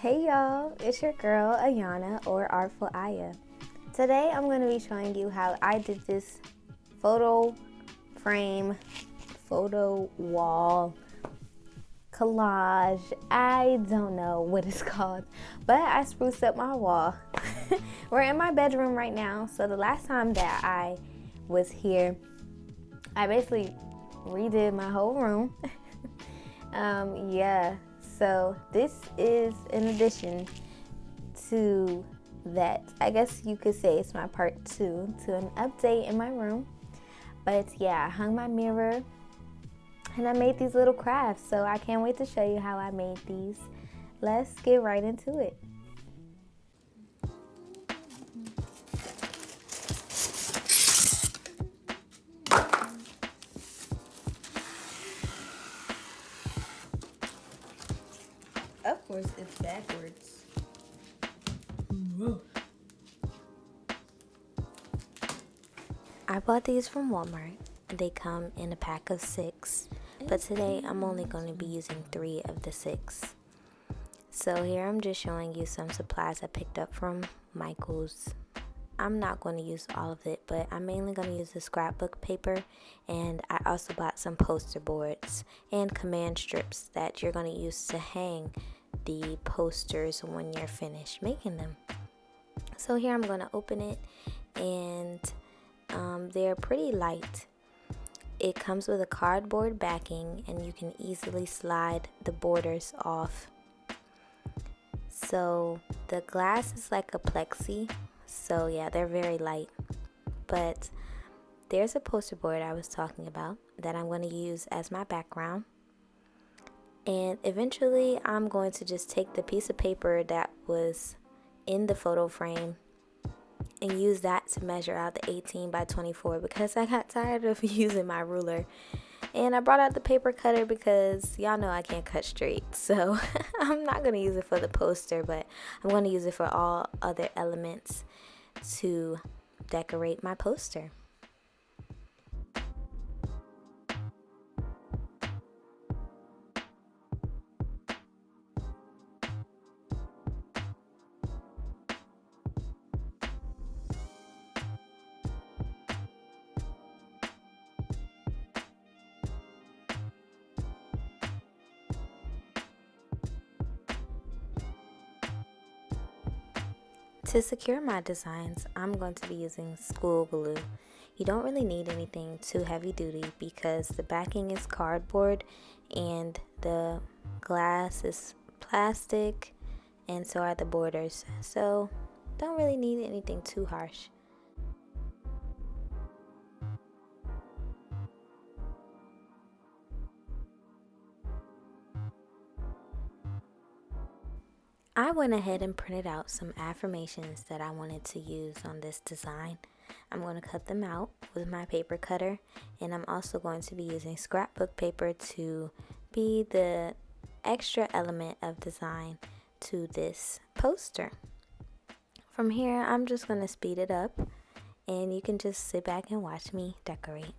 Hey y'all, it's your girl Ayana or Artful Aya. Today I'm going to be showing you how I did this photo frame, photo wall, collage. I don't know what it's called, but I spruced up my wall. We're in my bedroom right now, so the last time that I was here, I basically redid my whole room. So this is in addition to that. I guess you could say it's my part 2 to an update in my room. But yeah, I hung my mirror and I made these little crafts, so I can't wait to show you how I made these. Let's get right into it. Of course, it's backwards. I bought these from Walmart. They come in a pack of 6, but today I'm only going to be using 3 of the 6. So here I'm just showing you some supplies I picked up from Michael's. I'm not going to use all of it, but I'm mainly going to use the scrapbook paper, and I also bought some poster boards and command strips that you're going to use to hang the posters when you're finished making them. So here I'm going to open it, and they're pretty light. It comes with a cardboard backing, and you can easily slide the borders off. So the glass is like a plexi, so yeah, they're very light. But there's a poster board I was talking about that I'm going to use as my background. And eventually I'm going to just take the piece of paper that was in the photo frame and use that to measure out the 18 by 24 because I got tired of using my ruler. And I brought out the paper cutter because y'all know I can't cut straight. So I'm not going to use it for the poster, but I'm going to use it for all other elements to decorate my poster. To secure my designs, I'm going to be using school glue. You don't really need anything too heavy duty because the backing is cardboard and the glass is plastic, and so are the borders. So don't really need anything too harsh. I went ahead and printed out some affirmations that I wanted to use on this design. I'm going to cut them out with my paper cutter, and I'm also going to be using scrapbook paper to be the extra element of design to this poster. From here, I'm just going to speed it up, and you can just sit back and watch me decorate.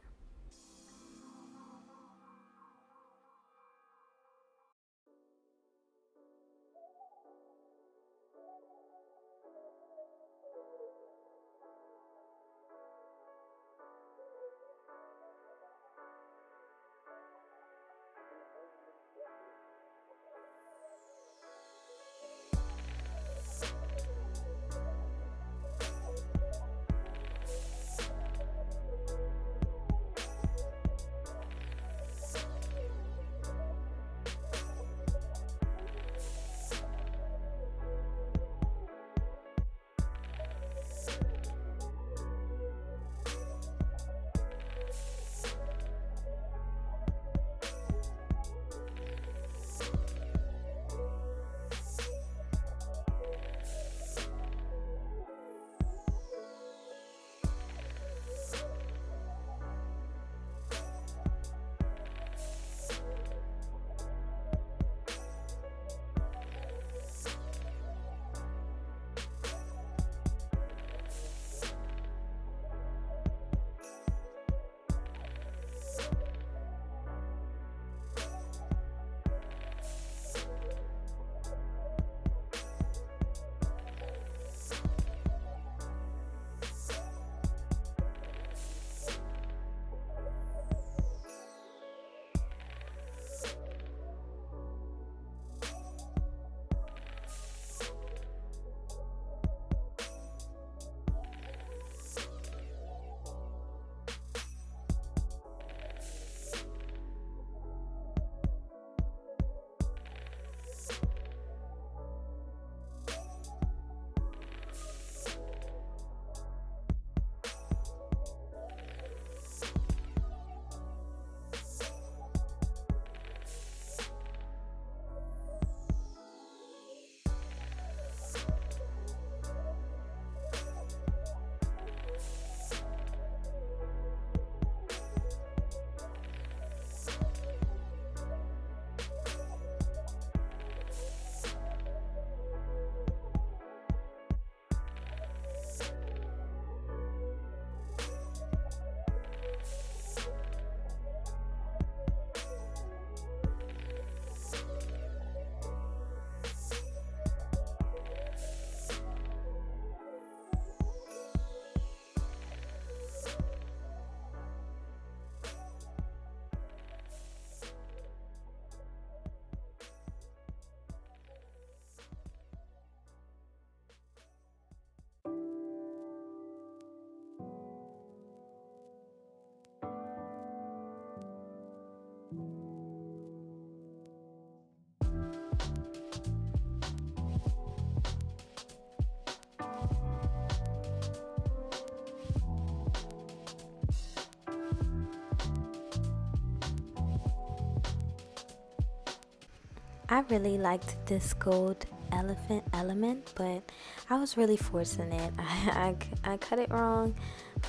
I really liked this gold elephant element, but I was really forcing it. I cut it wrong,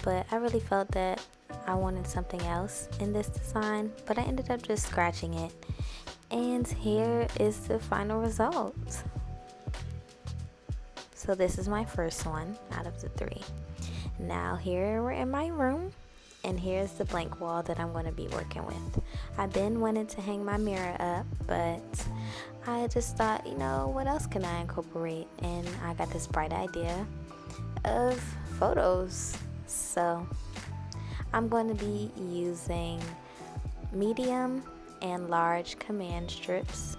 but I really felt that I wanted something else in this design, but I ended up just scratching it. And here is the final result. So this is my first one out of the 3. Now here we're in my room, and here's the blank wall that I'm going to be working with. I've been wanting to hang my mirror up, but I just thought, what else can I incorporate? And I got this bright idea of photos. So I'm going to be using medium and large command strips.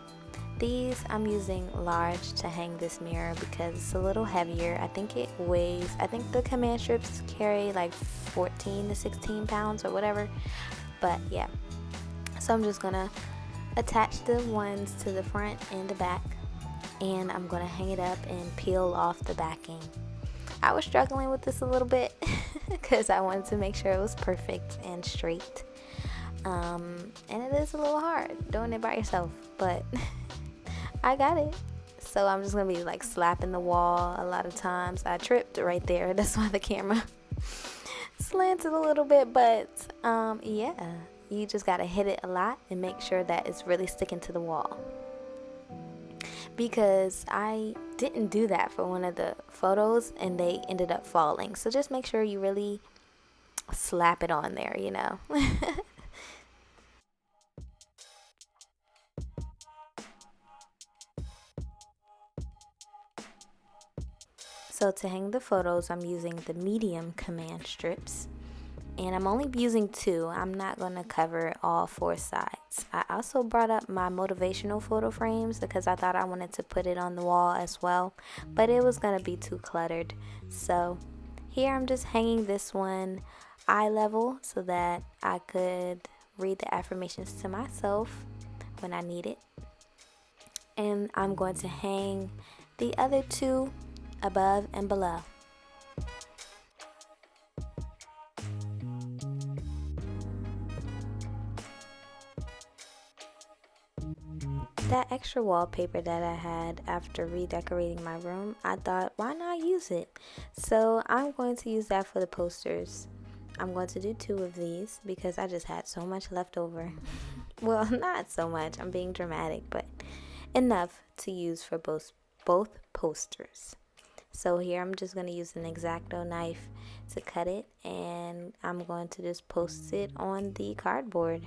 These I'm using large to hang this mirror because it's a little heavier. I think the command strips carry like 14 to 16 pounds or whatever. But yeah, so I'm just gonna attach the ones to the front and the back, and I'm gonna hang it up and peel off the backing. I was struggling with this a little bit because I wanted to make sure it was perfect and straight. And it is a little hard doing it by yourself, but I got it. So I'm just gonna be like slapping the wall a lot of times. I tripped right there. That's why the camera slanted a little bit, but yeah, you just gotta hit it a lot and make sure that it's really sticking to the wall. Because I didn't do that for one of the photos and they ended up falling. So just make sure you really slap it on there, So to hang the photos, I'm using the medium command strips. And I'm only using 2. I'm not going to cover all 4 sides. I also brought up my motivational photo frames because I thought I wanted to put it on the wall as well. But it was going to be too cluttered. So here I'm just hanging this one eye level so that I could read the affirmations to myself when I need it. And I'm going to hang the other 2 above and below. That extra wallpaper that I had after redecorating my room, I thought, why not use it? So I'm going to use that for the posters. I'm going to do 2 of these because I just had so much left over. Well, not so much, I'm being dramatic, but enough to use for both posters. So here I'm just going to use an X-Acto knife to cut it, and I'm going to just post it on the cardboard.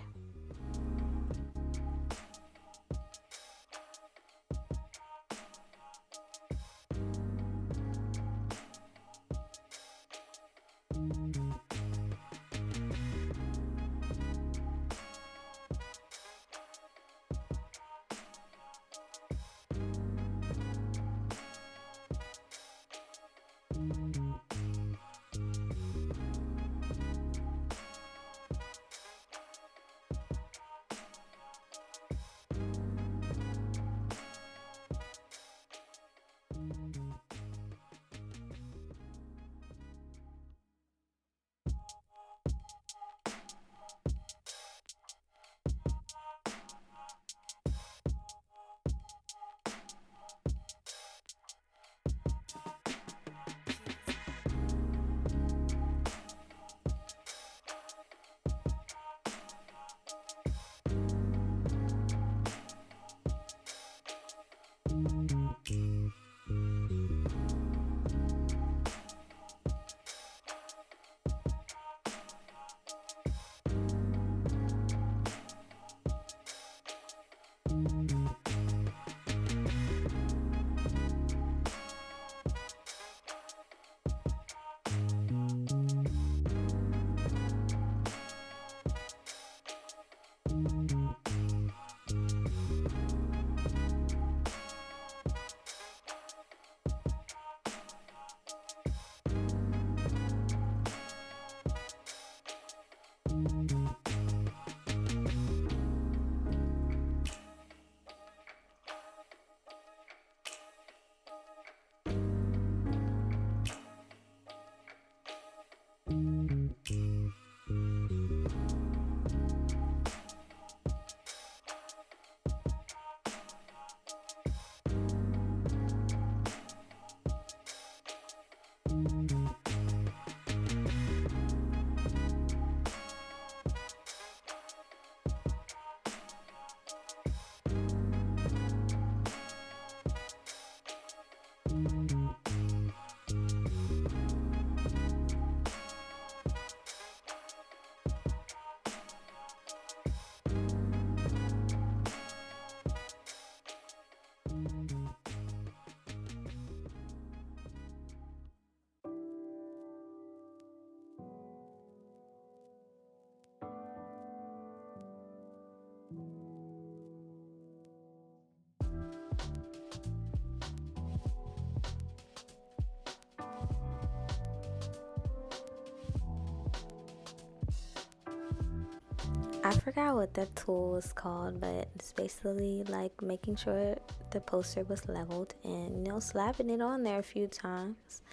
I forgot what that tool is called, but it's basically like making sure the poster was leveled and, you know, slapping it on there a few times.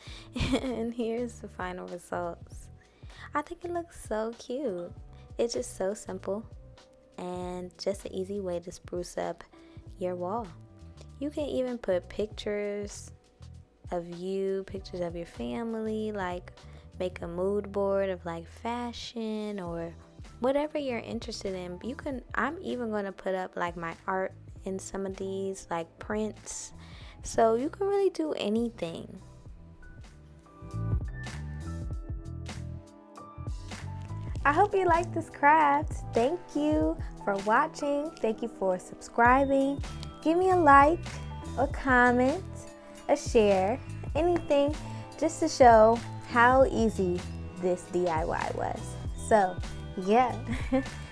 And here's the final results. I think it looks so cute. It's just so simple and just an easy way to spruce up your wall. You can even put pictures of you, pictures of your family, like make a mood board of like fashion or whatever you're interested in. I'm even going to put up like my art in some of these, like prints. So you can really do anything. I hope you like this craft. Thank you for watching. Thank you for subscribing. Give me a like, a comment, a share, anything, just to show how easy this DIY was. So, yeah.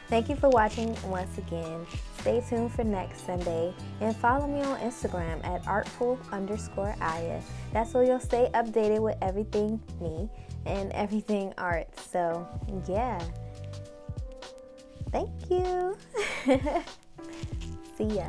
Thank you for watching once again. Stay tuned for next Sunday and follow me on Instagram at artful_Aya. That's where you'll stay updated with everything me and everything art. So, yeah. Thank you. See ya.